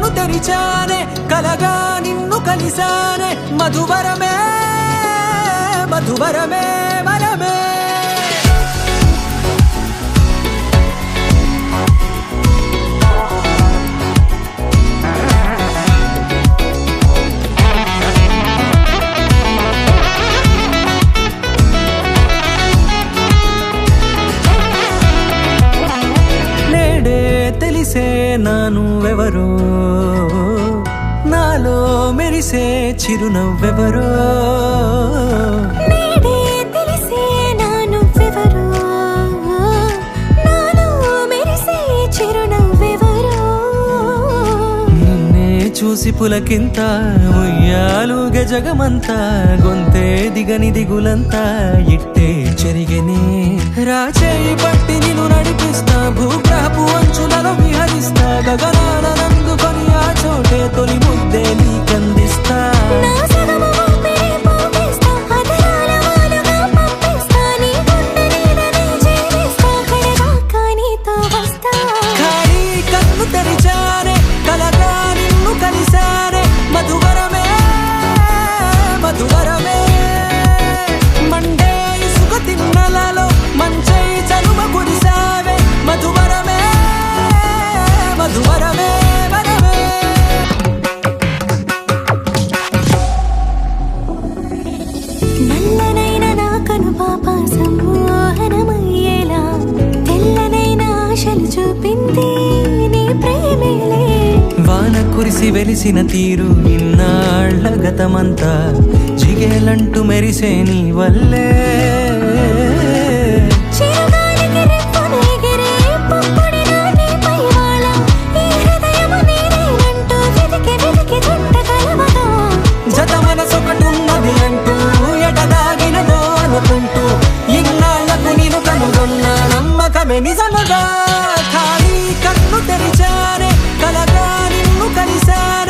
కన్ను తెరిచానే కలగా నిన్ను కలిసానే మధువరమే మధువరమే వరమే తెలిసే నానువెవరో నాలో మెరిసే చిరునవ్వెవరో నేడే తెలిసే నానువెవరో నాలో మెరిసే చిరునవ్వెవరో నిన్నే చూసి పులకింత ఉయ్యాలుగ జగమంతా గొంతే దిగని దిగులంతా ఇట్టే చెరిగనే రాచేయి పట్టి నిన్ను నడిపిస్తా భూగ్రహపు అంచులలో విహరిస్తా గగనాల నందుకొని ఆ చోటే తొలి ముద్దే నీకందిస్తా నా సగము ఊపిరి పోగేస్తా అదరాల వాలుగా పంపిస్తా నీ గుండె నీడనే చేరేస్తా కడదాకా నీతో వస్తా ఖాళీ కన్ను తెరిచానే కలగా నిన్ను కలిసానే మధువరమే మధువరమే మండే ఇసుక తిన్నలలో మంచై చలుమ కురిసావే మధువరమే మధువరమే వరమే నల్లనైన నా కనుపాప సమ్మోహనమయ్యేలా తెల్లనైన ఆశలు చూపింది నీ ప్రేమేలే వాన కురిసి వెలిసిన తీరు ఇన్నాళ్ల గతమంతా జిగేలంటూ మెరిసే నీ వల్లే చిరుగాలికి రెప్పను ఎగిరే పుప్పొడిన నీపై వాళ ఈ హృదయము నీదేనంటూ వెతికి వెతికి జంట కలవగా జత మనసొకటున్నది అంటూ ఎటదాగినదో అనుకుంటూ ఇన్నాళ్లకు నేను కనుగొన్న నమ్మకమే నిజముగా ఖాళీ కన్ను తెరిచానే కలగా నిన్ను కలిసానే